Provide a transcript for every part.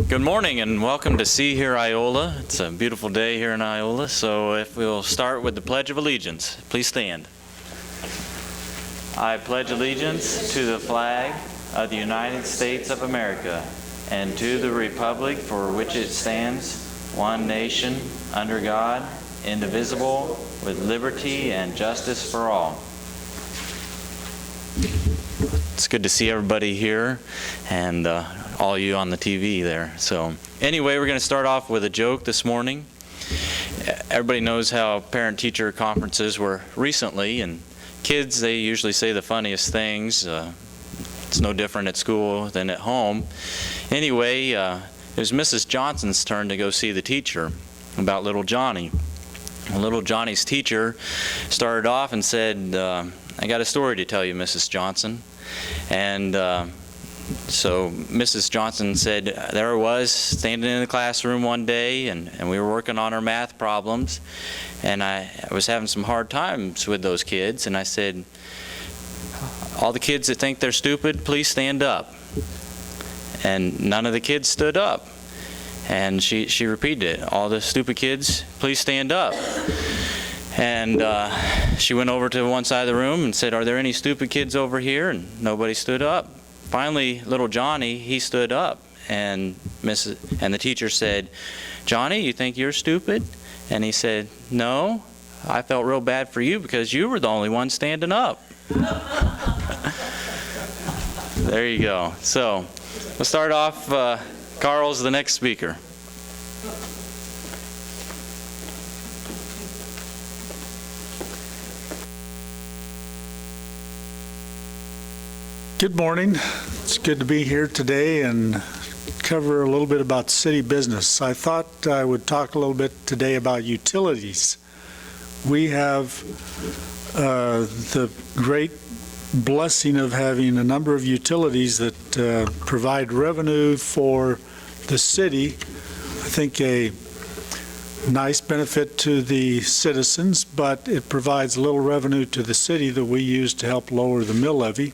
Good morning and welcome to See Hear Iola. It's a beautiful day here in Iola, so if we'll start with the Pledge of Allegiance, please stand. I pledge allegiance to the flag of the United States of America and to the republic for which it stands, one nation, under God, indivisible, with liberty and justice for all. It's good to see everybody here and all you on the TV there. So anyway, we're going to start off with a joke this morning. Everybody knows how parent-teacher conferences were recently, and kids, they usually say the funniest things. It's no different at school than at home. Anyway, it was Mrs. Johnson's turn to go see the teacher about little Johnny. Little Johnny's teacher started off and said, I got a story to tell you, Mrs. Johnson. And so Mrs. Johnson said, there I was standing in the classroom one day, and we were working on our math problems, and I was having some hard times with those kids, and I said, all the kids that think they're stupid, please stand up. And none of the kids stood up. And she repeated it, all the stupid kids, please stand up. And she went over to one side of the room and said, are there any stupid kids over here? And nobody stood up. Finally, little Johnny, he stood up, and the teacher said, Johnny, you think you're stupid? And he said, no, I felt real bad for you because you were the only one standing up. There you go. So we'll start off, Carl's the next speaker. Good morning. It's good to be here today and cover a little bit about city business. I thought I would talk a little bit today about utilities. We have the great blessing of having a number of utilities that provide revenue for the city. I think a nice benefit to the citizens, but it provides little revenue to the city that we use to help lower the mill levy.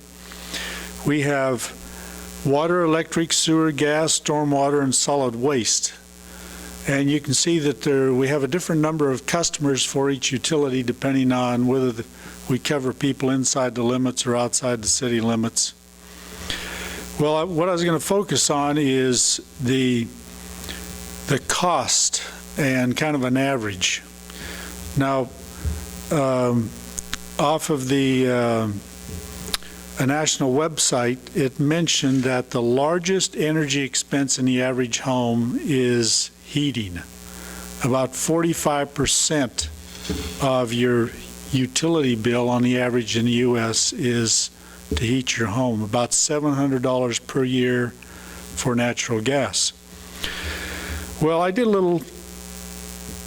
We have water, electric, sewer, gas, stormwater, and solid waste. And you can see that we have a different number of customers for each utility depending on whether we cover people inside the limits or outside the city limits. Well, what I was going to focus on is the cost and kind of an average. Now, off of a national website, it mentioned that the largest energy expense in the average home is heating. About 45% of your utility bill on the average in the U.S. is to heat your home, about $700 per year for natural gas. Well, I did a little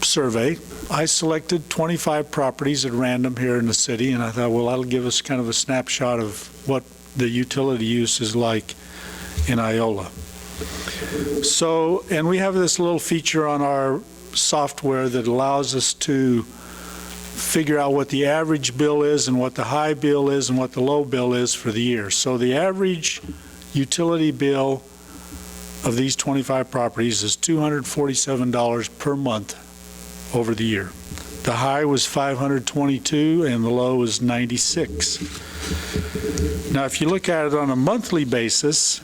survey. I selected 25 properties at random here in the city, and I thought, well, that'll give us kind of a snapshot of what the utility use is like in Iola. So, and we have this little feature on our software that allows us to figure out what the average bill is and what the high bill is and what the low bill is for the year. So the average utility bill of these 25 properties is $247 per month over the year. The high was $522 and the low was $96. Now, if you look at it on a monthly basis,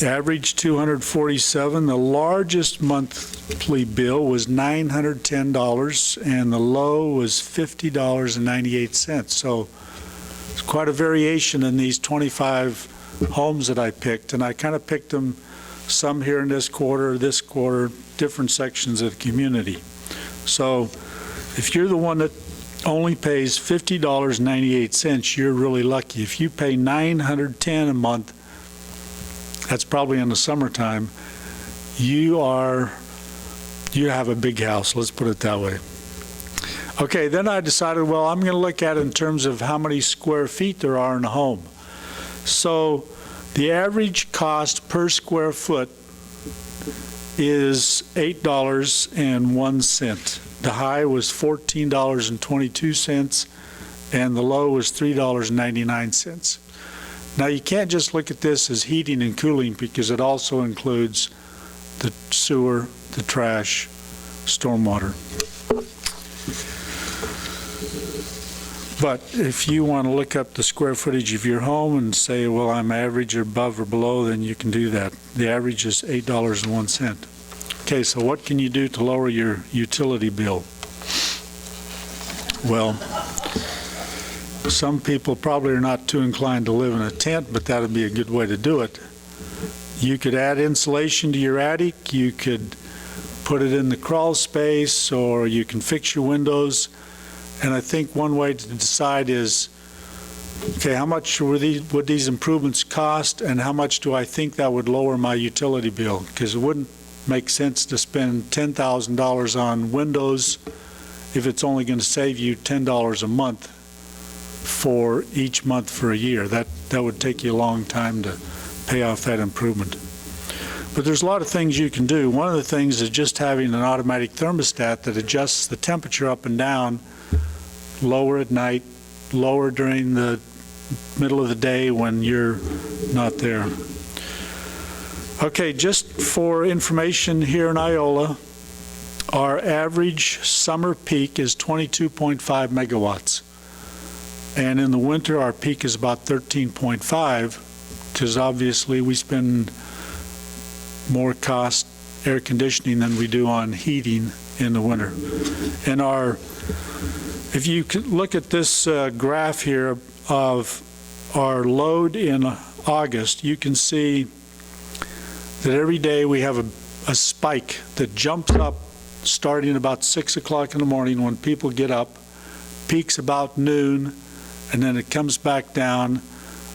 average $247, the largest monthly bill was $910 and the low was $50.98. So it's quite a variation in these 25 homes that I picked, and I kind of picked them some here in this quarter, different sections of the community. So if you're the one that only pays $50.98, you're really lucky. If you pay $910 a month, that's probably in the summertime, you have a big house, let's put it that way. Okay, then I decided, well, I'm going to look at it in terms of how many square feet there are in a home. So the average cost per square foot is $8.01. The high was $14.22, and the low was $3.99. Now, you can't just look at this as heating and cooling because it also includes the sewer, the trash, stormwater. But if you want to look up the square footage of your home and say, well, I'm average or above or below, then you can do that. The average is $8.01. Okay, so what can you do to lower your utility bill? Well, some people probably are not too inclined to live in a tent, but that would be a good way to do it. You could add insulation to your attic. You could put it in the crawl space, or you can fix your windows. And I think one way to decide is, okay, how much would these improvements cost, and how much do I think that would lower my utility bill? Because it wouldn't make sense to spend $10,000 on windows if it's only going to save you $10 a month for each month for a year. That would take you a long time to pay off that improvement. But there's a lot of things you can do. One of the things is just having an automatic thermostat that adjusts the temperature up and down, lower at night, lower during the middle of the day when you're not there. Okay, just for information here in Iola, our average summer peak is 22.5 megawatts. And in the winter, our peak is about 13.5, because obviously we spend more cost air conditioning than we do on heating in the winter. And if you could look at this graph here of our load in August, you can see that every day we have a spike that jumps up starting about 6 o'clock in the morning when people get up, peaks about noon, and then it comes back down,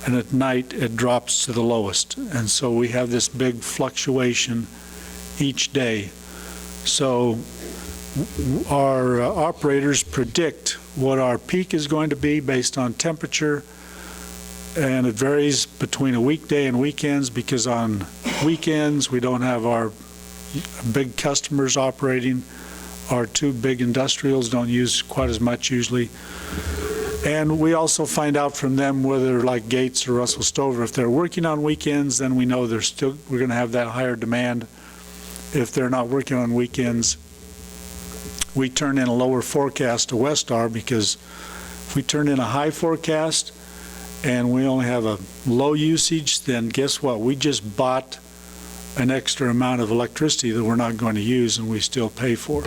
and at night it drops to the lowest. And so we have this big fluctuation each day. So our operators predict what our peak is going to be based on temperature, and it varies between a weekday and weekends, because on weekends we don't have our big customers operating. Our two big industrials don't use quite as much usually. And we also find out from them whether, like Gates or Russell Stover, if they're working on weekends, then we know we're going to have that higher demand. If they're not working on weekends, we turn in a lower forecast to Westar, because if we turn in a high forecast and we only have a low usage, then guess what? We just bought an extra amount of electricity that we're not going to use, and we still pay for.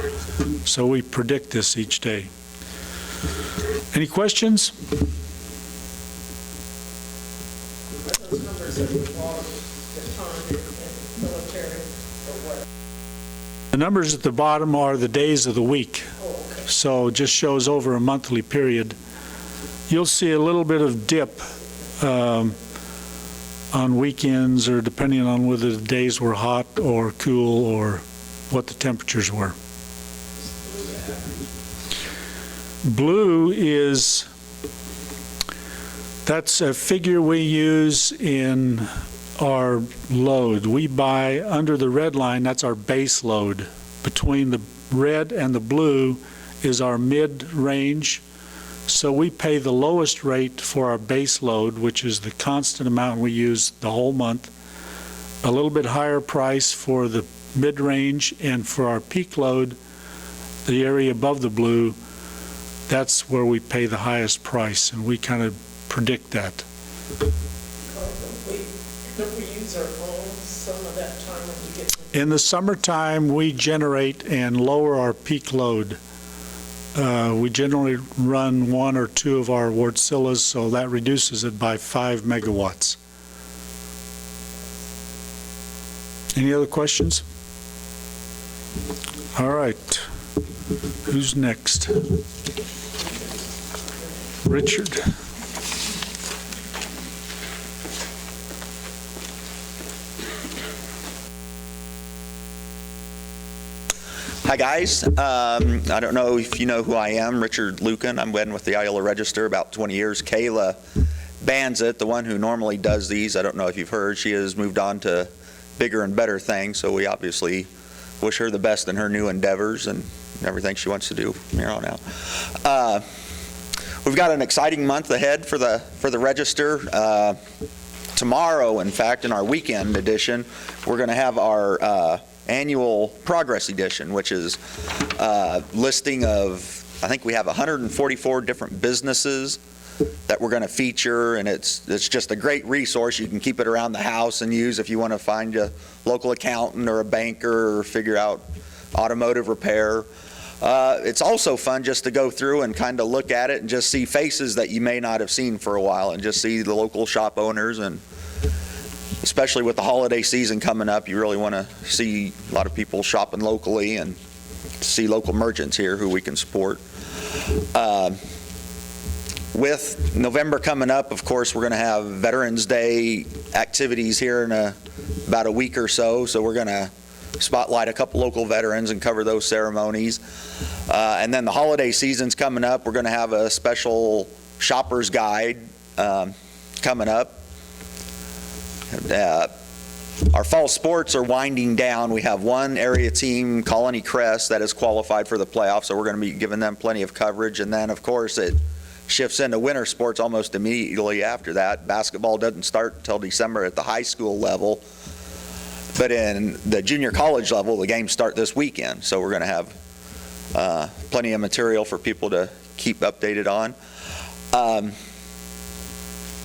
So we predict this each day. Any questions? Those numbers at the bottom, the time and military, or what? The numbers at the bottom are the days of the week. Oh, okay. So it just shows over a monthly period. You'll see a little bit of dip on weekends, or depending on whether the days were hot or cool or what the temperatures were. Blue that's a figure we use in our load. We buy under the red line, that's our base load. Between the red and the blue is our mid-range. So we pay the lowest rate for our base load, which is the constant amount we use the whole month. A little bit higher price for the mid-range, and for our peak load, the area above the blue, that's where we pay the highest price, and we kind of predict that. Don't we use our phones some of that time when we get to... In the summertime, we generate and lower our peak load. We generally run one or two of our Wartsillas, so that reduces it by 5 megawatts. Any other questions? All right. Who's next? Richard. Hi guys, I don't know if you know who I am, Richard Lucan. I've been with the Iola Register about 20 years. Kayla Banzit, the one who normally does these, I don't know if you've heard, she has moved on to bigger and better things, so we obviously wish her the best in her new endeavors and everything she wants to do from here on out. We've got an exciting month ahead for the Register. tomorrow, in fact, in our weekend edition, we're going to have our annual Progress Edition, which is a listing of, I think we have 144 different businesses that we're going to feature, and it's just a great resource. You can keep it around the house and use if you want to find a local accountant or a banker or figure out automotive repair. It's also fun just to go through and kind of look at it and just see faces that you may not have seen for a while, and just see the local shop owners. And especially with the holiday season coming up, you really want to see a lot of people shopping locally and see local merchants here who we can support. With November coming up, of course, we're going to have Veterans Day activities here in about a week or so. So we're going to spotlight a couple local veterans and cover those ceremonies. And then the holiday season's coming up. We're going to have a special shopper's guide coming up. Our fall sports are winding down. We have one area team, Colony Crest, that has qualified for the playoffs, so we're going to be giving them plenty of coverage. And then, of course, it shifts into winter sports almost immediately after that. Basketball doesn't start until December at the high school level, but in the junior college level, the games start this weekend. So we're going to have plenty of material for people to keep updated on.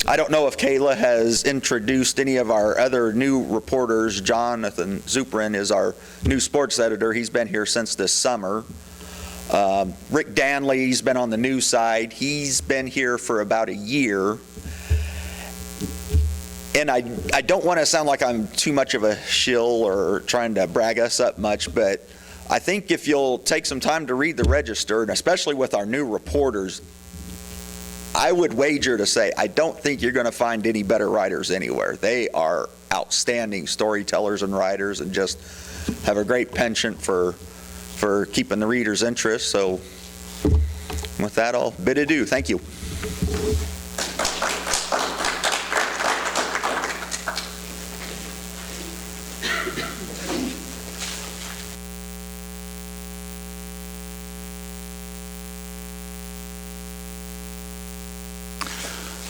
I don't know if Kayla has introduced any of our other new reporters. Jonathan Zuprin is our new sports editor. He's been here since this summer. Rick Danley's been on the news side. He's been here for about a year. And I don't want to sound like I'm too much of a shill or trying to brag us up much, but I think if you'll take some time to read the Register, and especially with our new reporters, I would wager to say I don't think you're going to find any better writers anywhere. They are outstanding storytellers and writers, and just have a great penchant for keeping the reader's interest. So with that, I'll bid adieu. Thank you.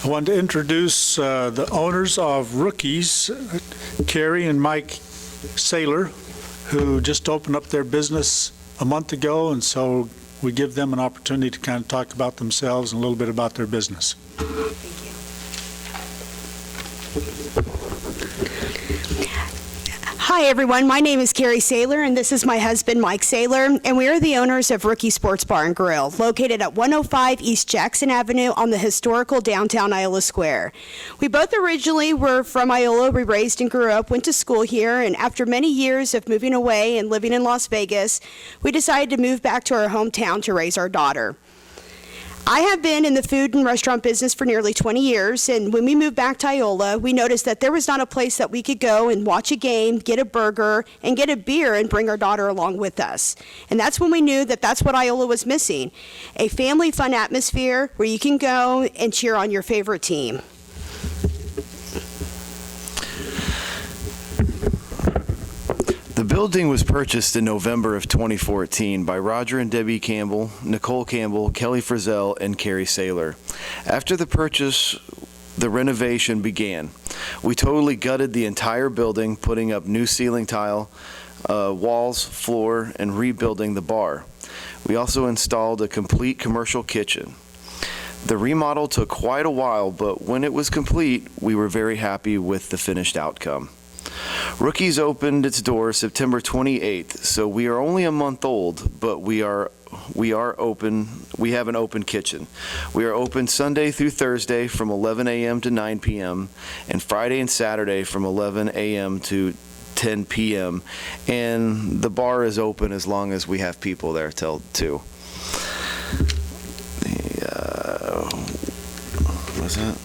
I want to introduce the owners of Rookies, Carri and Mike Sailor, who just opened up their business a month ago, and so we give them an opportunity to kind of talk about themselves and a little bit about their business. Hi everyone, my name is Carri Sailor and this is my husband Mike Sailor, and we are the owners of Rookie Sports Bar and Grill, located at 105 East Jackson Avenue on the historical downtown Iola Square. We both originally were from Iola. We raised and grew up, went to school here, and after many years of moving away and living in Las Vegas, we decided to move back to our hometown to raise our daughter. I have been in the food and restaurant business for nearly 20 years, and when we moved back to Iola, we noticed that there was not a place that we could go and watch a game, get a burger, and get a beer and bring our daughter along with us. And that's when we knew that that's what Iola was missing, a family fun atmosphere where you can go and cheer on your favorite team. The building was purchased in November of 2014 by Roger and Debbie Campbell, Nicole Campbell, Kelly Frizzell, and Carri Sailor. After the purchase, the renovation began. We totally gutted the entire building, putting up new ceiling tile, walls, floor, and rebuilding the bar. We also installed a complete commercial kitchen. The remodel took quite a while, but when it was complete, we were very happy with the finished outcome. Rookies opened its doors September 28th, so we are only a month old, but we are open. We have an open kitchen. We are open Sunday through Thursday from 11 a.m. to 9 p.m. and Friday and Saturday from 11 a.m. to 10 p.m. And the bar is open as long as we have people there till 2. What's that?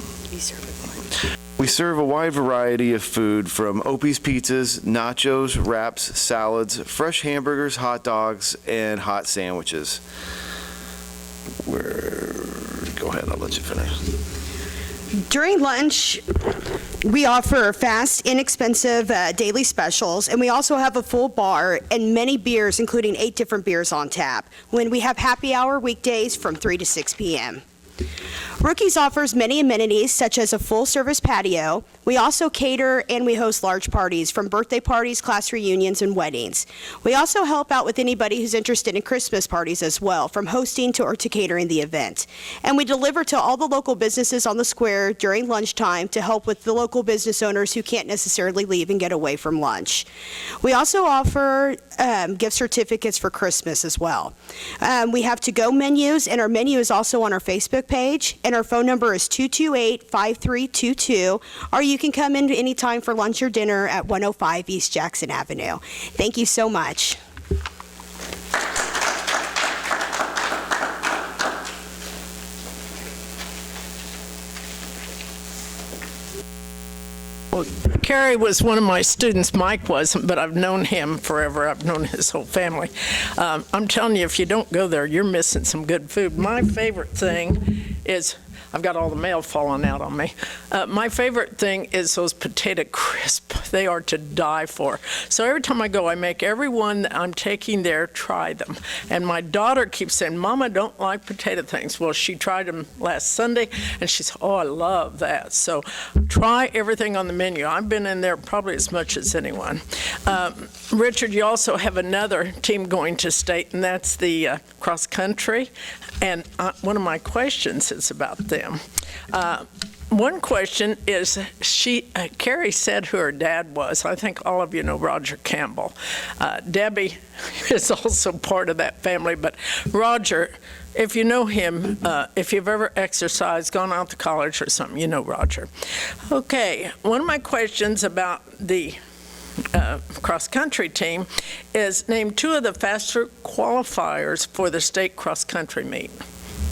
We serve a wide variety of food, from Opie's Pizzas, nachos, wraps, salads, fresh hamburgers, hot dogs, and hot sandwiches. Go ahead, I'll let you finish. During lunch, we offer fast, inexpensive daily specials, and we also have a full bar and many beers, including 8 different beers on tap, when we have happy hour weekdays from 3 to 6 p.m. Rookies offers many amenities such as a full-service patio. We also cater and we host large parties, from birthday parties, class reunions, and weddings. We also help out with anybody who's interested in Christmas parties as well, from hosting or to catering the event. And we deliver to all the local businesses on the square during lunchtime to help with the local business owners who can't necessarily leave and get away from lunch. We also offer gift certificates for Christmas as well. We have to-go menus, and our menu is also on our Facebook page, and our phone number is 228-5322, or you can come in anytime for lunch or dinner at 105 East Jackson Avenue. Thank you so much. Carri was one of my students. Mike wasn't, but I've known him forever. I've known his whole family. I'm telling you, if you don't go there, you're missing some good food. My favorite thing is, I've got all the mail falling out on me. My favorite thing is those potato crisp. They are to die for. So every time I go, I make everyone that I'm taking there try them. And my daughter keeps saying, Mom, I don't like potato things. Well, she tried them last Sunday, and she said, oh, I love that. So try everything on the menu. I've been in there probably as much as anyone. Richard, you also have another team going to state, and that's the cross country. And one of my questions is about them. One question is, Carri said who her dad was. I think all of you know Roger Campbell. Debbie is also part of that family, but Roger, if you know him, if you've ever exercised, gone out to college or something, you know Roger. Okay, one of my questions about the cross-country team is name two of the faster qualifiers for the state cross-country meet.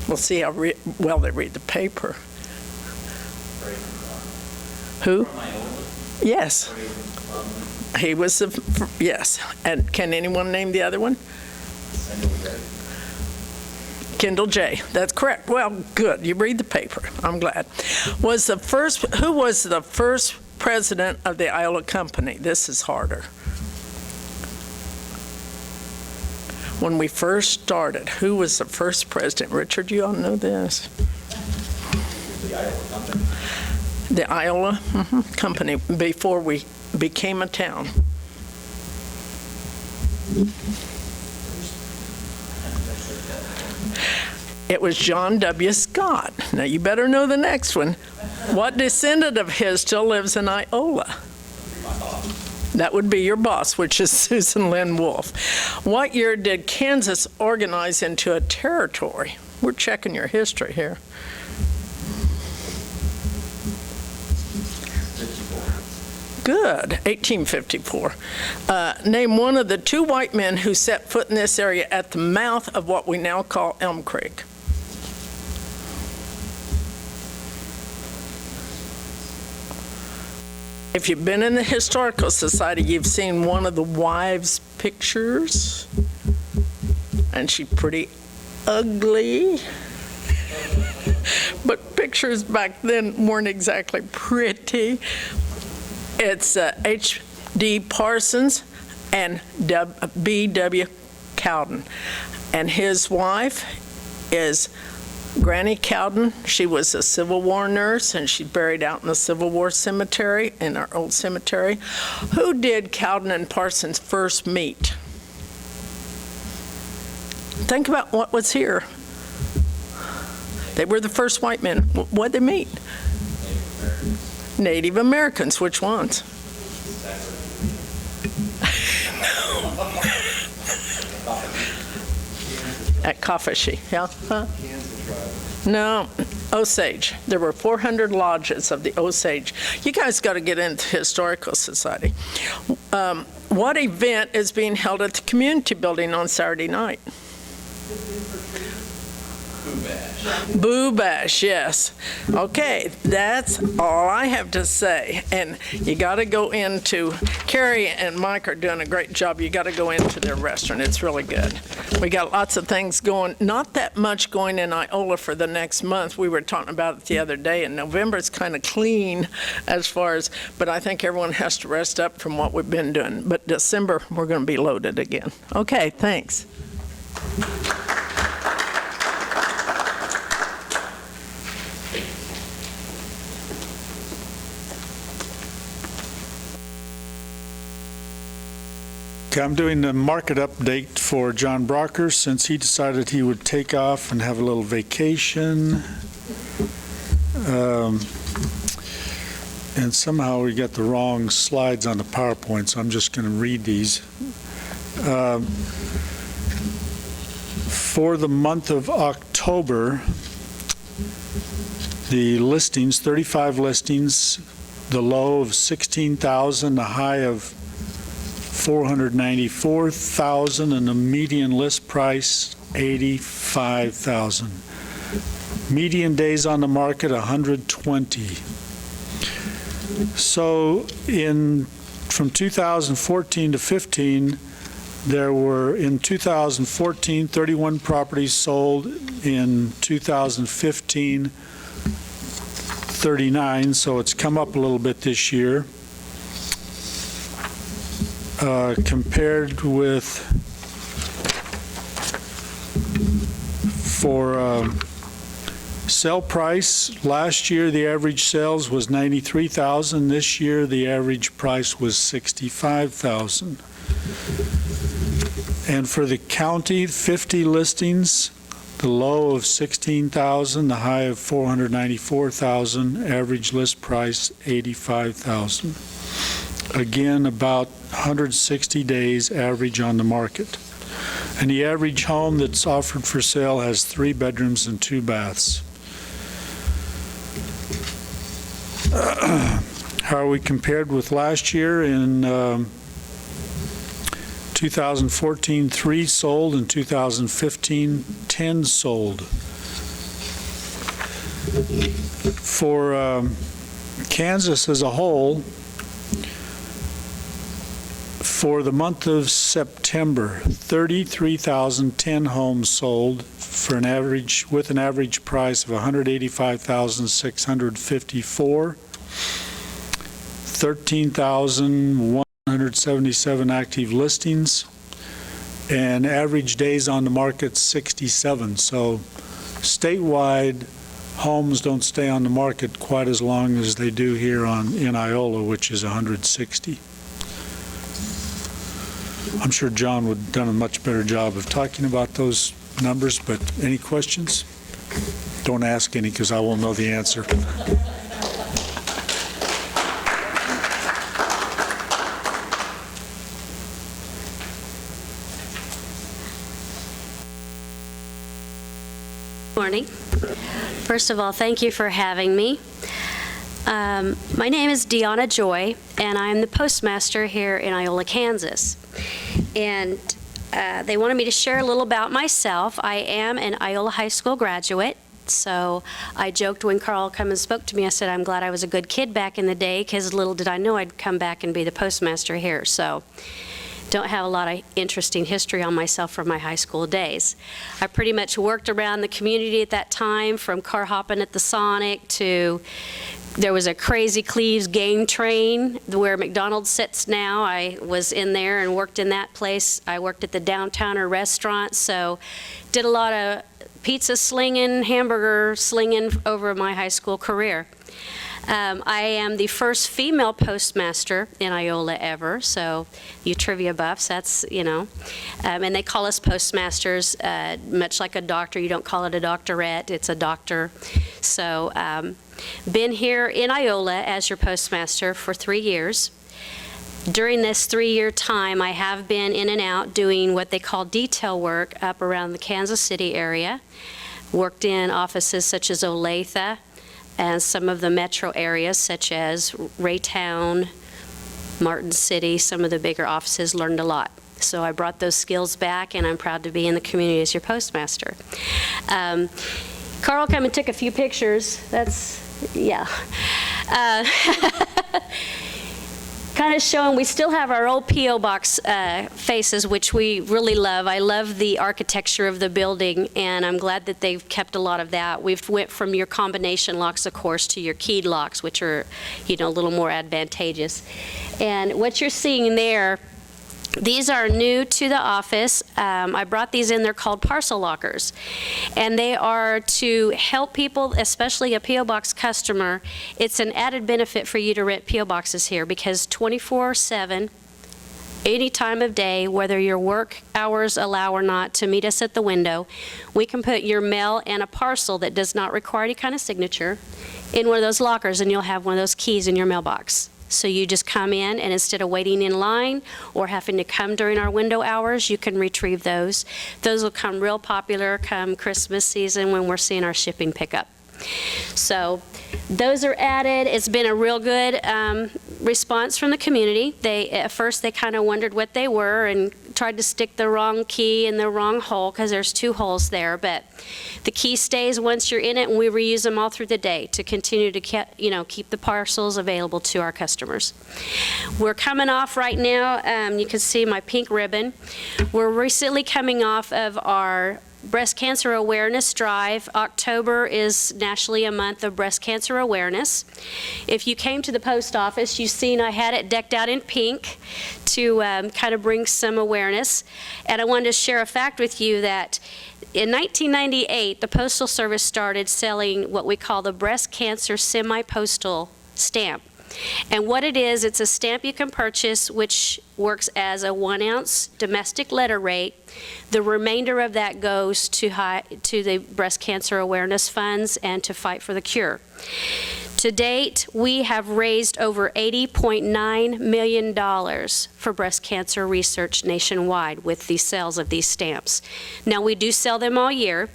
We'll see how well they read the paper. Who? Yes. He was the, yes. And can anyone name the other one? Kendall J. That's correct. Well, good. You read the paper. I'm glad. Who was the first president of the Iola Company? This is harder. When we first started, who was the first president? Richard, you all know this. The Iola Company. The Iola Company, before we became a town. It was John W. Scott. Now you better know the next one. What descendant of his still lives in Iola? That would be your boss, which is Susan Lynn Wolf. What year did Kansas organize into a territory? We're checking your history here. Good, 1854. Name one of the two white men who set foot in this area at the mouth of what we now call Elm Creek. If you've been in the Historical Society, you've seen one of the wives' pictures, and she's pretty ugly. But pictures back then weren't exactly pretty. It's H.D. Parsons and B.W. Cowden. And his wife is Granny Cowden. She was a Civil War nurse, and she's buried out in the Civil War cemetery, in our old cemetery. Who did Cowden and Parsons first meet? Think about what was here. They were the first white men. What'd they meet? Native Americans. Which ones? At Coffee, yeah? Huh? No, Osage. There were 400 lodges of the Osage. You guys got to get into Historical Society. What event is being held at the community building on Saturday night? Boo Bash, yes. Okay, that's all I have to say. And you got to go into, Carri and Mike are doing a great job. You got to go into their restaurant. It's really good. We got lots of things going, not that much going in Iola for the next month. We were talking about it the other day, and November's kind of clean as far as, but I think everyone has to rest up from what we've been doing. But December, we're going to be loaded again. Okay, thanks. Okay, I'm doing the market update for John Brocker since he decided he would take off and have a little vacation. And somehow we got the wrong slides on the PowerPoint, so I'm just going to read these. For the month of October, the listings, 35 listings, the low of 16,000, the high of 494,000, and the median list price 85,000. Median days on the market 120. So from 2014 to 15, there were in 2014 31 properties sold. In 2015, 39. So it's come up a little bit this year. Compared with for sale price, last year the average sales was 93,000. This year the average price was 65,000. And for the county, 50 listings, the low of 16,000, the high of 494,000, average list price 85,000. Again, about 160 days average on the market. And the average home that's offered for sale has 3 bedrooms and 2 baths. How are we compared with last year? In 2014, 3 sold. In 2015, 10 sold. For Kansas as a whole, for the month of September, 33,010 homes sold for an average, with an average price of $185,654. 13,177 active listings, and average days on the market 67. So statewide, homes don't stay on the market quite as long as they do here in Iola, which is 160. I'm sure John would have done a much better job of talking about those numbers, but any questions? Don't ask any because I won't know the answer. Morning. First of all, thank you for having me. My name is Deona Joy, and I'm the postmaster here in Iola, Kansas. And they wanted me to share a little about myself. I am an Iola High School graduate, so I joked when Carl came and spoke to me, I said I'm glad I was a good kid back in the day, because little did I know I'd come back and be the postmaster here. So don't have a lot of interesting history on myself from my high school days. I pretty much worked around the community at that time, from car hopping at the Sonic to there was a Crazy Cleaves game train where McDonald's sits now. I was in there and worked in that place. I worked at the Downtowner restaurant, so did a lot of pizza slinging, hamburger slinging over my high school career. I am the first female postmaster in Iola ever, so you trivia buffs, that's, you know. And they call us postmasters, much like a doctor. You don't call it a doctorette, it's a doctor. So been here in Iola as your postmaster for 3 years. During this 3-year time, I have been in and out doing what they call detail work up around the Kansas City area. Worked in offices such as Olathe, and some of the metro areas such as Raytown, Martin City, some of the bigger offices. Learned a lot. So I brought those skills back, and I'm proud to be in the community as your postmaster. Carl came and took a few pictures. That's, yeah. Kind of showing we still have our old P.O. box faces, which we really love. I love the architecture of the building, and I'm glad that they've kept a lot of that. We've went from your combination locks, of course, to your keyed locks, which are, you know, a little more advantageous. And what you're seeing there, these are new to the office. I brought these in. They're called parcel lockers. And they are to help people, especially a P.O. Box customer. It's an added benefit for you to rent P.O. Boxes here because 24/7, any time of day, whether your work hours allow or not, to meet us at the window. We can put your mail and a parcel that does not require any kind of signature in one of those lockers, and you'll have one of those keys in your mailbox. So you just come in, and instead of waiting in line or having to come during our window hours, you can retrieve those. Those will come real popular come Christmas season when we're seeing our shipping pickup. So those are added. It's been a real good response from the community. At first they kind of wondered what they were and tried to stick the wrong key in the wrong hole, because there's 2 holes there, but the key stays once you're in it, and we reuse them all through the day to continue to keep the parcels available to our customers. We're coming off right now, you can see my pink ribbon. We're recently coming off of our Breast Cancer Awareness Drive. October is nationally a month of breast cancer awareness. If you came to the post office, you've seen I had it decked out in pink to kind of bring some awareness. And I wanted to share a fact with you that in 1998, the Postal Service started selling what we call the breast cancer semi-postal stamp. And what it is, it's a stamp you can purchase which works as a 1-ounce domestic letter rate. The remainder of that goes to the breast cancer awareness funds and to fight for the cure. To date, we have raised over $80.9 million for breast cancer research nationwide with the sales of these stamps. Now, we do sell them all year.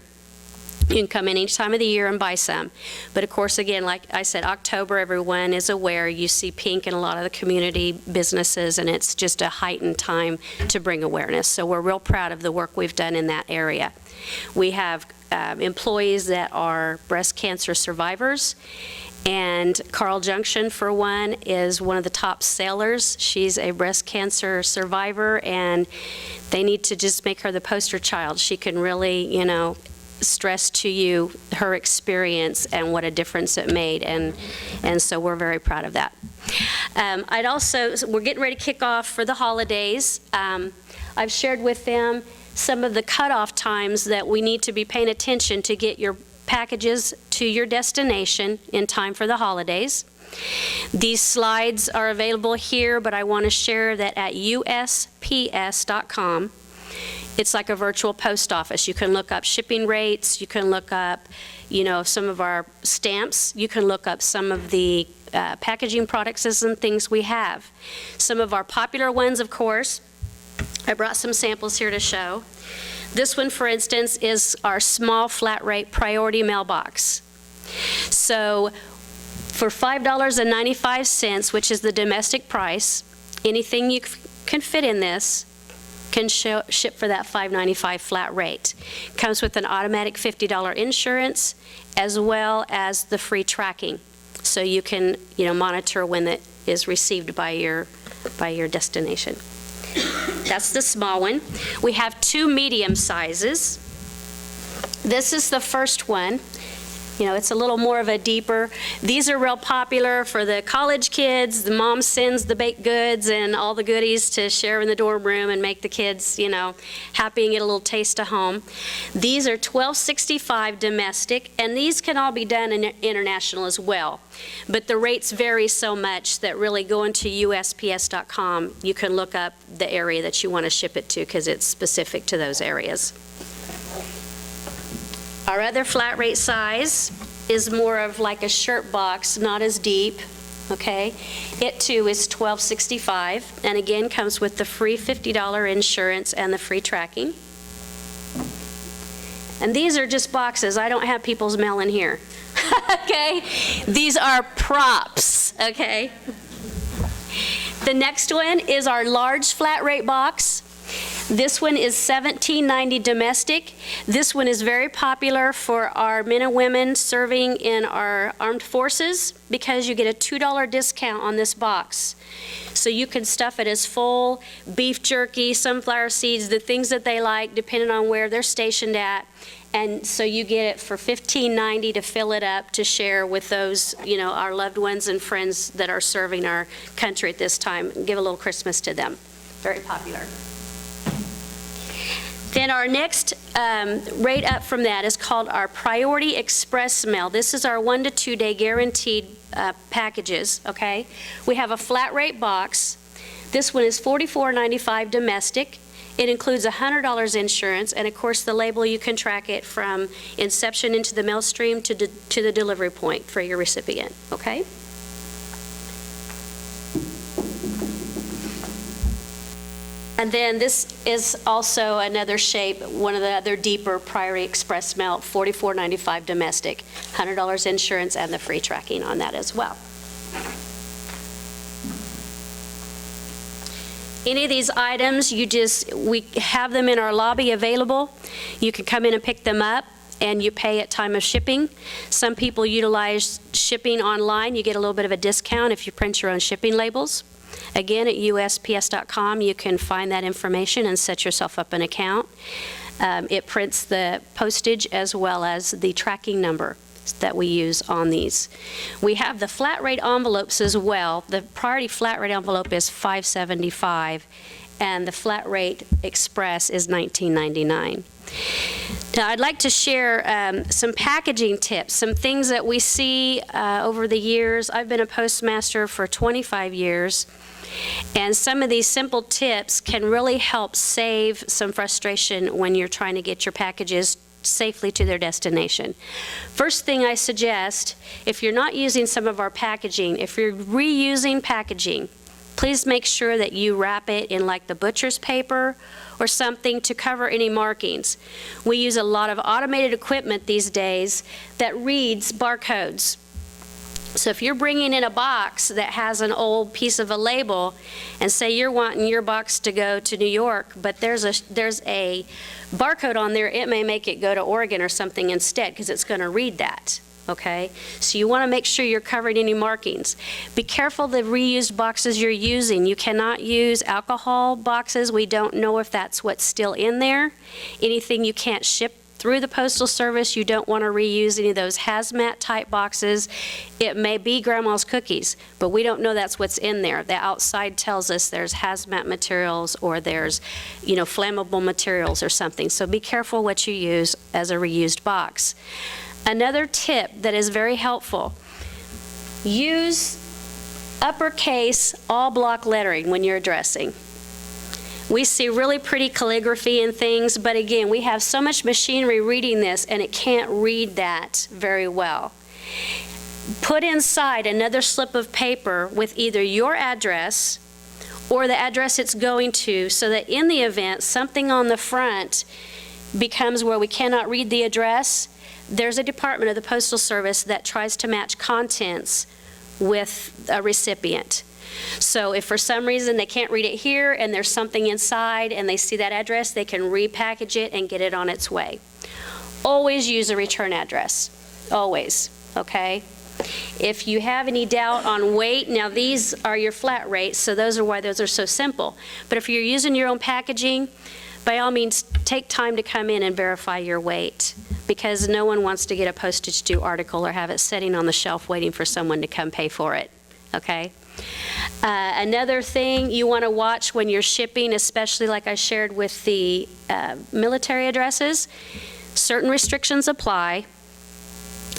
You can come in each time of the year and buy some. But of course, again, like I said, October, everyone is aware. You see pink in a lot of the community businesses, and it's just a heightened time to bring awareness. So we're real proud of the work we've done in that area. We have employees that are breast cancer survivors. And Carl Junction, for one, is one of the top sailors. She's a breast cancer survivor, and they need to just make her the poster child. She can really, stress to you her experience and what a difference it made, and so we're very proud of that. We're getting ready to kick off for the holidays. I've shared with them some of the cutoff times that we need to be paying attention to get your packages to your destination in time for the holidays. These slides are available here, but I want to share that at USPS.com, it's like a virtual post office. You can look up shipping rates. You can look up, some of our stamps. You can look up some of the packaging products and things we have. Some of our popular ones, of course. I brought some samples here to show. This one, for instance, is our small flat rate priority mailbox. So for $5.95, which is the domestic price, anything you can fit in this can ship for that $5.95 flat rate. Comes with an automatic $50 insurance as well as the free tracking. So you can, monitor when it is received by your destination. That's the small one. We have 2 medium sizes. This is the first one. It's a little more of a deeper. These are real popular for the college kids. The mom sends the baked goods and all the goodies to share in the dorm room and make the kids, happy and get a little taste of home. These are $12.65 domestic, and these can all be done in international as well. But the rates vary so much that really going to USPS.com, you can look up the area that you want to ship it to because it's specific to those areas. Our other flat rate size is more of like a shirt box, not as deep, okay? It too is $12.65, and again comes with the free $50 insurance and the free tracking. And these are just boxes. I don't have people's mail in here, okay? These are props, okay? The next one is our large flat rate box. This one is $17.90 domestic. This one is very popular for our men and women serving in our armed forces because you get a $2 discount on this box. So you can stuff it as full, beef jerky, sunflower seeds, the things that they like depending on where they're stationed at. And so you get it for $15.90 to fill it up to share with those, our loved ones and friends that are serving our country at this time. Give a little Christmas to them. Very popular. Then our next rate up from that is called our Priority Express Mail. This is our 1 to 2 day guaranteed packages, okay? We have a flat rate box. This one is $44.95 domestic. It includes $100 insurance, and of course the label, you can track it from inception into the mail stream to the delivery point for your recipient, okay? And then this is also another shape, one of the other deeper Priority Express mail, $44.95 domestic, $100 insurance, and the free tracking on that as well. Any of these items, we have them in our lobby available. You can come in and pick them up, and you pay at time of shipping. Some people utilize shipping online. You get a little bit of a discount if you print your own shipping labels. Again, at USPS.com, you can find that information and set yourself up an account. It prints the postage as well as the tracking number that we use on these. We have the flat rate envelopes as well. The Priority flat rate envelope is $5.75, and the flat rate express is $19.99. Now, I'd like to share some packaging tips, some things that we see over the years. I've been a postmaster for 25 years, and some of these simple tips can really help save some frustration when you're trying to get your packages safely to their destination. First thing I suggest, if you're not using some of our packaging, if you're reusing packaging, please make sure that you wrap it in like the butcher's paper or something to cover any markings. We use a lot of automated equipment these days that reads barcodes. So if you're bringing in a box that has an old piece of a label, and say you're wanting your box to go to New York, but there's a barcode on there, it may make it go to Oregon or something instead, because it's going to read that. Okay, so you want to make sure you're covering any markings. Be careful the reused boxes you're using. You cannot use alcohol boxes. We don't know if that's what's still in there. Anything you can't ship through the Postal Service, you don't want to reuse any of those hazmat type boxes. It may be grandma's cookies, but we don't know that's what's in there. The outside tells us there's hazmat materials or there's, flammable materials or something. So be careful what you use as a reused box. Another tip that is very helpful, use uppercase all block lettering when you're addressing. We see really pretty calligraphy and things, but again, we have so much machinery reading this and it can't read that very well. Put inside another slip of paper with either your address or the address it's going to, so that in the event something on the front becomes where we cannot read the address, there's a department of the Postal Service that tries to match contents with a recipient. So if for some reason they can't read it here and there's something inside and they see that address, they can repackage it and get it on its way. Always use a return address. Always, okay? If you have any doubt on weight, now these are your flat rates, so those are why those are so simple. But if you're using your own packaging, by all means, take time to come in and verify your weight, because no one wants to get a postage due article or have it sitting on the shelf waiting for someone to come pay for it, okay? Another thing you want to watch when you're shipping, especially like I shared with the military addresses, certain restrictions apply.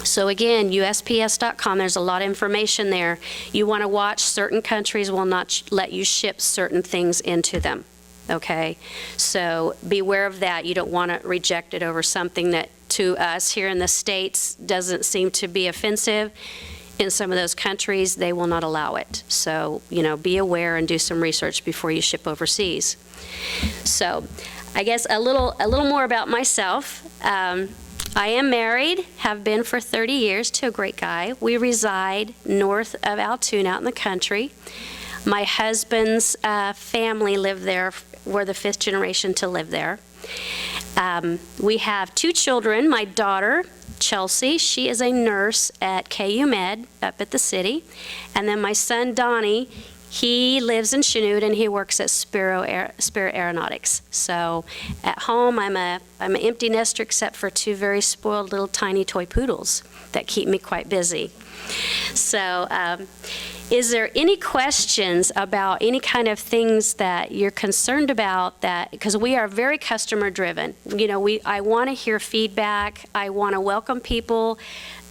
So again, USPS.com, there's a lot of information there. You want to watch, certain countries will not let you ship certain things into them. Okay, so beware of that. You don't want to reject it over something that to us here in the States doesn't seem to be offensive. In some of those countries, they will not allow it. So, be aware and do some research before you ship overseas. So, I guess a little more about myself. I am married, have been for 30 years to a great guy. We reside north of Altoona out in the country. My husband's family lived there. We're the 5th generation to live there. We have 2 children. My daughter, Chelsea, she is a nurse at KU Med up at the city. And then my son, Donnie, he lives in Chanute and he works at Spirit Aeronautics. So at home, I'm an empty nester except for 2 very spoiled little tiny toy poodles that keep me quite busy. So is there any questions about any kind of things that you're concerned about, that, because we are very customer driven. I want to hear feedback. I want to welcome people.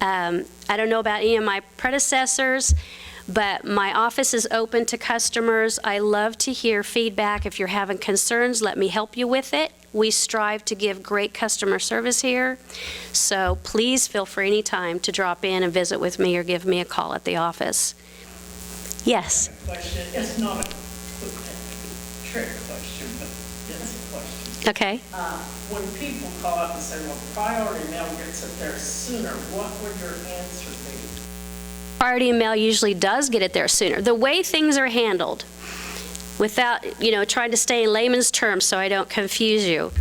I don't know about any of my predecessors, But my office is open to customers. I love to hear feedback. If you're having concerns, let me help you with it. We strive to give great customer service here. So please feel free anytime to drop in and visit with me or give me a call at the office. Yes? Question, it's not a trick question, but it's a question. Okay. When people call up and say, well, priority mail gets it there sooner, what would your answer be? Priority mail usually does get it there sooner. The way things are handled, without, trying to stay in layman's terms so I don't confuse you,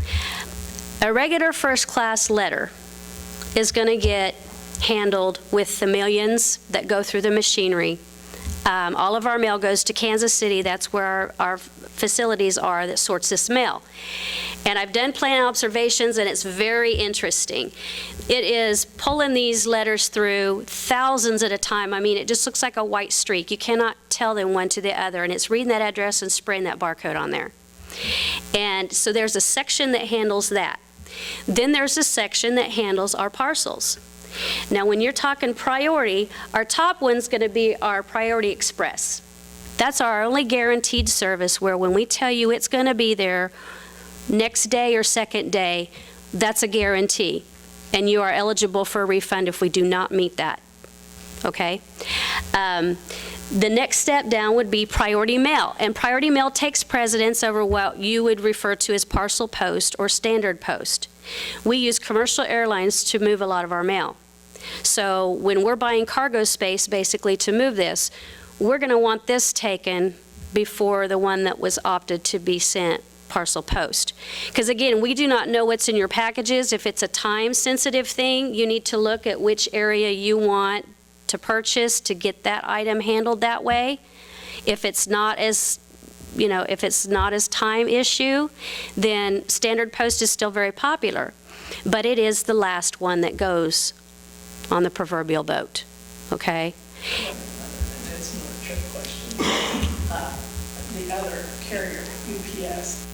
a regular first-class letter is going to get handled with the millions that go through the machinery. All of our mail goes to Kansas City. That's where our facilities are that sorts this mail. And I've done plan observations, and it's very interesting. It is pulling these letters through thousands at a time. I mean, it just looks like a white streak. You cannot tell them one to the other, and it's reading that address and spraying that barcode on there. And so there's a section that handles that. Then there's a section that handles our parcels. Now, when you're talking priority, our top one's going to be our Priority Express. That's our only guaranteed service, where when we tell you it's going to be there next day or second day, that's a guarantee. And you are eligible for a refund if we do not meet that. Okay? The next step down would be priority mail. And priority mail takes precedence over what you would refer to as parcel post or standard post. We use commercial airlines to move a lot of our mail. So when we're buying cargo space, basically, to move this, we're going to want this taken before the one that was opted to be sent parcel post. Because again, we do not know what's in your packages. If it's a time-sensitive thing, you need to look at which area you want to purchase to get that item handled that way. If it's not as if it's not as time issue, then standard post is still very popular. But it is the last one that goes on the proverbial boat, okay? It's not a trick question. The other carrier, UPS.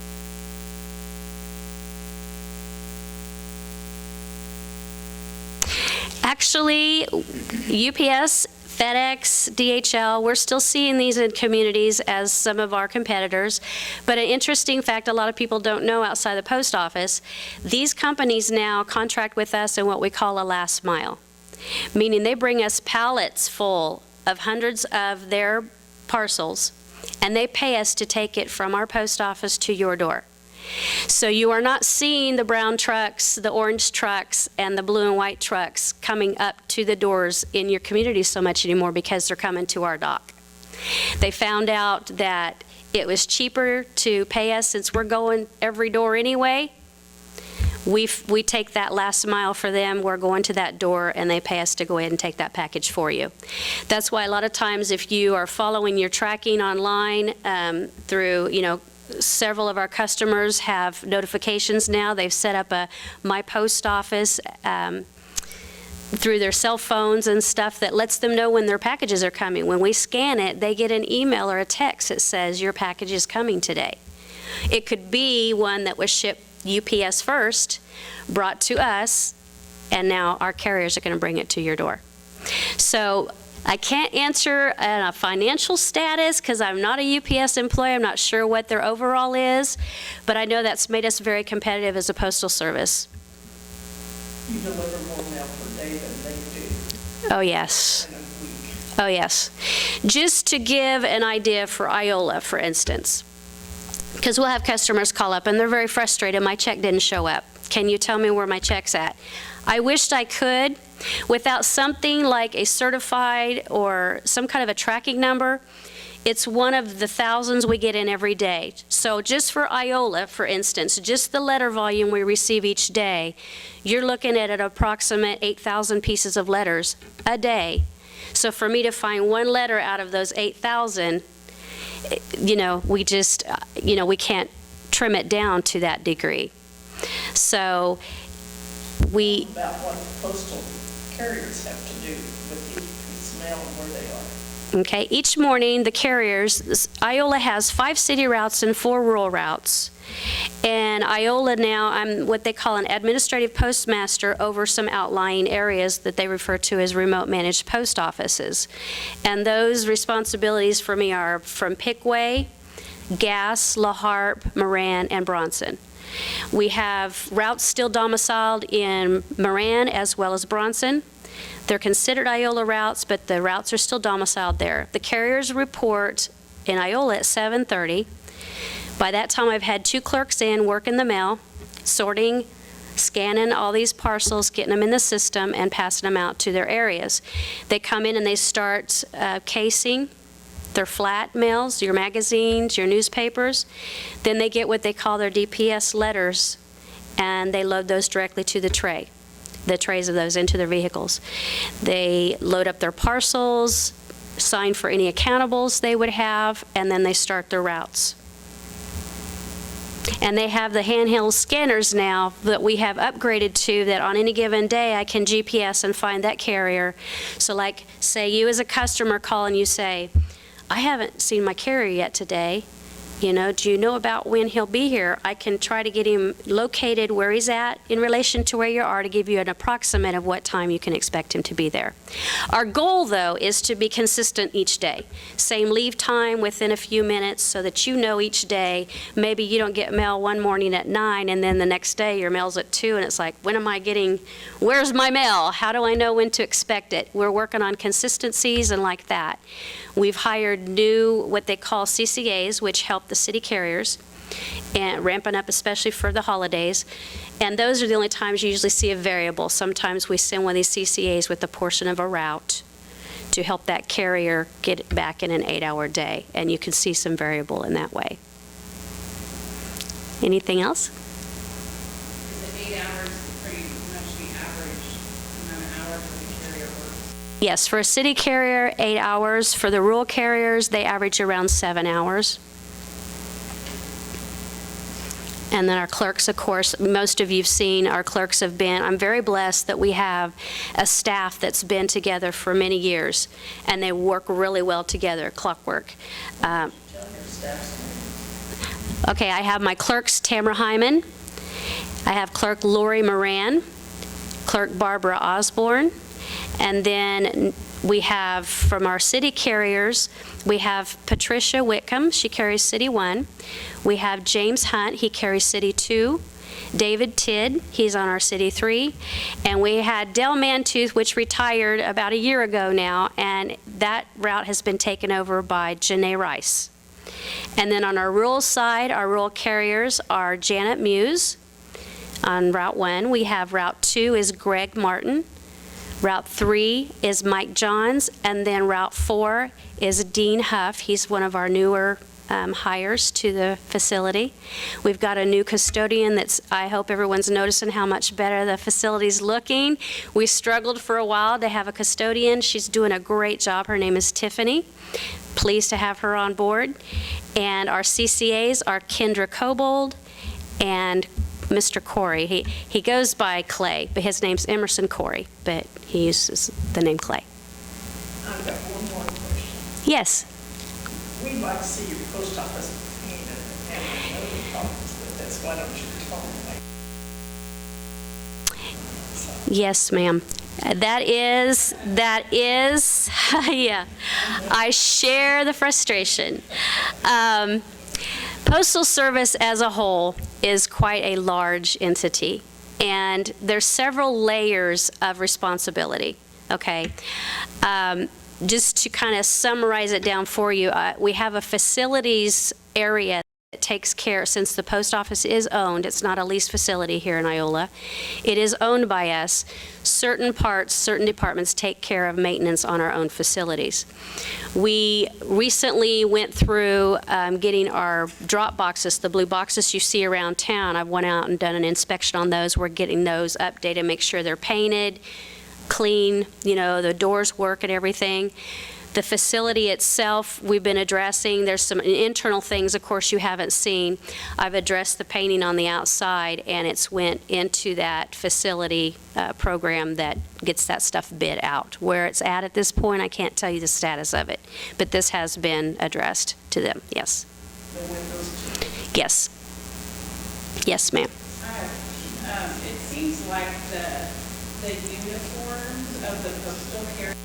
Actually, UPS, FedEx, DHL, we're still seeing these in communities as some of our competitors. But an interesting fact a lot of people don't know outside the post office, these companies now contract with us in what we call a last mile, meaning they bring us pallets full of hundreds of their parcels, and they pay us to take it from our post office to your door. So you are not seeing the brown trucks, the orange trucks, and the blue and white trucks coming up to the doors in your community so much anymore because they're coming to our dock. They found out that it was cheaper to pay us since we're going every door anyway. We take that last mile for them. We're going to that door, and they pay us to go ahead and take that package for you. That's why a lot of times if you are following your tracking online through, several of our customers have notifications now. They've set up a My Post Office through their cell phones and stuff that lets them know when their packages are coming. When we scan it, they get an email or a text that says your package is coming today. It could be one that was shipped UPS first, brought to us, and now our carriers are going to bring it to your door. So I can't answer a financial status because I'm not a UPS employee. I'm not sure what their overall is, but I know that's made us very competitive as a postal service. You deliver more mail per day than they do. Oh, yes. In a week. Oh, yes. Just to give an idea for Iola, for instance, because we'll have customers call up and they're very frustrated. My check didn't show up. Can you tell me where my check's at? I wished I could. Without something like a certified or some kind of a tracking number, it's one of the thousands we get in every day. So just for Iola, for instance, just the letter volume we receive each day, you're looking at an approximate 8,000 pieces of letters a day. So for me to find one letter out of those 8,000, we just, we can't trim it down to that degree. So About what postal carriers have to do with each piece of mail and where they are. Okay, each morning the carriers, Iola has 5 city routes and 4 rural routes. And Iola now, I'm what they call an administrative postmaster over some outlying areas that they refer to as remote managed post offices. And those responsibilities for me are from Pickway, Gass, La Harpe, Moran, and Bronson. We have routes still domiciled in Moran as well as Bronson. They're considered Iola routes, but the routes are still domiciled there. The carriers report in Iola at 7:30. By that time, I've had 2 clerks in working the mail, sorting, scanning all these parcels, getting them in the system, and passing them out to their areas. They come in and they start casing their flat mails, your magazines, your newspapers. Then they get what they call their DPS letters, and they load those directly to the trays of those into their vehicles. They load up their parcels, sign for any accountables they would have, and then they start their routes. And they have the handheld scanners now that we have upgraded to, that on any given day I can GPS and find that carrier. So like, say you as a customer call and you say, I haven't seen my carrier yet today. You know, do you know about when he'll be here? I can try to get him located where he's at in relation to where you are to give you an approximate of what time you can expect him to be there. Our goal, though, is to be consistent each day. Same leave time within a few minutes so that you know each day. Maybe you don't get mail one morning at 9 and then the next day your mail's at 2 and it's like, when am I getting, where's my mail? How do I know when to expect it? We're working on consistencies and like that. We've hired new, what they call CCAs, which help the city carriers, and ramping up especially for the holidays. And those are the only times you usually see a variable. Sometimes we send one of these CCAs with a portion of a route to help that carrier get it back in an 8-hour day. And you can see some variable in that way. Anything else? Is it 8 hours pretty much the average amount of hours that the carrier works? Yes, for a city carrier, 8 hours. For the rural carriers, they average around 7 hours. And then our clerks, of course, most of you've seen our clerks have been, I'm very blessed that we have a staff that's been together for many years, and they work really well together, clockwork. Okay, I have my clerks, Tamara Hyman. I have clerk Lori Moran, clerk Barbara Osborne, and then we have from our city carriers, we have Patricia Whitcomb, she carries City 1. We have James Hunt, he carries City 2. David Tidd, he's on our City 3. And we had Del Mantooth, which retired about a year ago now, and that route has been taken over by Janae Rice. And then on our rural side, our rural carriers are Janet Muse on Route 1. We have Route 2 is Greg Martin. Route 3 is Mike Johns, and then Route 4 is Dean Huff. He's one of our newer hires to the facility. We've got a new custodian that's, I hope everyone's noticing how much better the facility's looking. We struggled for a while to have a custodian. She's doing a great job. Her name is Tiffany. Pleased to have her on board. And our CCAs are Kendra Cobold and Mr. Corey. He goes by Clay, but his name's Emerson Corey, but he uses the name Clay. I've got one more question. Yes. We'd like to see your post office painted, and I know the problems with this. Why don't you tell me? Yes, ma'am. That is, yeah, I share the frustration. Postal Service as a whole is quite a large entity, and there's several layers of responsibility, okay? Just to kind of summarize it down for you, we have a facilities area that takes care, since the post office is owned, it's not a leased facility here in Iola, it is owned by us. Certain parts, certain departments take care of maintenance on our own facilities. We recently went through getting our drop boxes, the blue boxes you see around town. I went out and done an inspection on those. We're getting those updated, make sure they're painted, clean, you know, the doors work and everything. The facility itself, we've been addressing. There's some internal things, of course, you haven't seen. I've addressed the painting on the outside, and it's went into that facility program that gets that stuff bid out. Where it's at this point, I can't tell you the status of it, but this has been addressed to them, yes. The windows? Yes. Yes, ma'am. It seems like the uniforms of the postal carrier.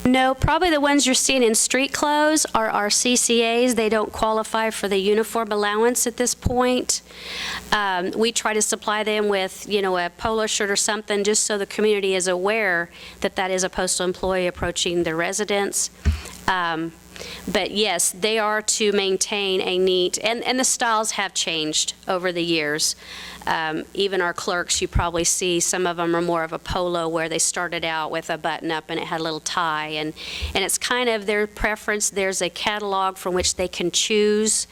No, probably the ones you're seeing in street clothes are our CCAs. They don't qualify for the uniform allowance at this point. We try to supply them with, a polo shirt or something, just so the community is aware that that is a postal employee approaching their residence. But yes, they are to maintain a neat, and the styles have changed over the years. Even our clerks, you probably see some of them are more of a polo where they started out with a button up and it had a little tie, and it's kind of their preference. There's a catalog from which they can choose,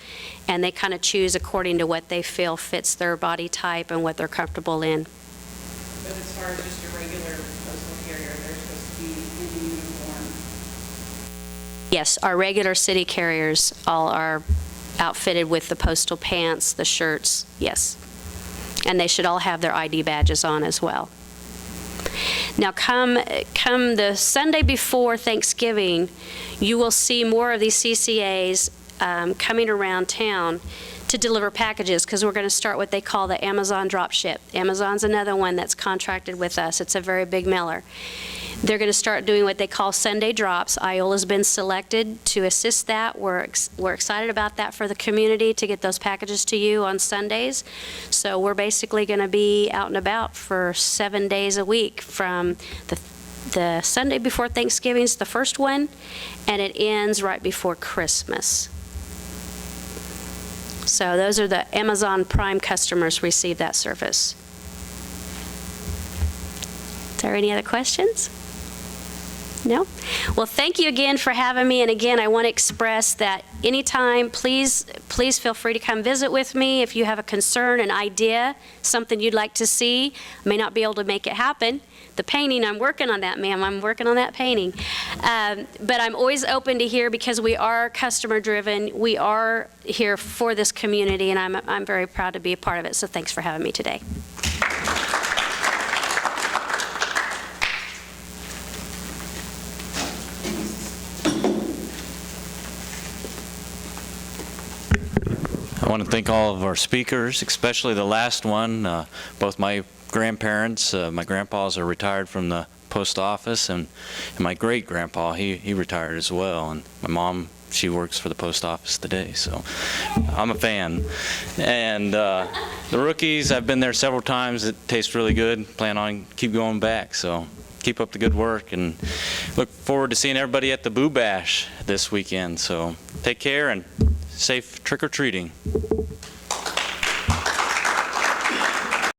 and they kind of choose according to what they feel fits their body type and what they're comfortable in. But as far as just a regular postal carrier, they're supposed to be in uniform. Yes, our regular city carriers all are outfitted with the postal pants, the shirts, yes. And they should all have their ID badges on as well. Now, come the Sunday before Thanksgiving, you will see more of these CCAs coming around town to deliver packages, because we're going to start what they call the Amazon drop ship. Amazon's another one that's contracted with us. It's a very big mailer. They're going to start doing what they call Sunday drops. Iola's been selected to assist that. We're excited about that for the community, to get those packages to you on Sundays. So we're basically going to be out and about for 7 days a week, from the Sunday before Thanksgiving is the first one, and it ends right before Christmas. So those are the Amazon Prime customers receive that service. Is there any other questions? No? Well, thank you again for having me. And again, I want to express that anytime, please feel free to come visit with me if you have a concern, an idea, something you'd like to see. I may not be able to make it happen. The painting, I'm working on that, ma'am. I'm working on that painting. But I'm always open to hear, because we are customer driven. We are here for this community, and I'm very proud to be a part of it. So thanks for having me today. I want to thank all of our speakers, especially the last one. Both my grandparents, my grandpas are retired from the post office, and my great-grandpa, he retired as well. And my mom, she works for the post office today, so I'm a fan. And the rookies, I've been there several times. It tastes really good. Plan on keep going back, so keep up the good work, and look forward to seeing everybody at the Boo Bash this weekend. So take care and safe trick-or-treating.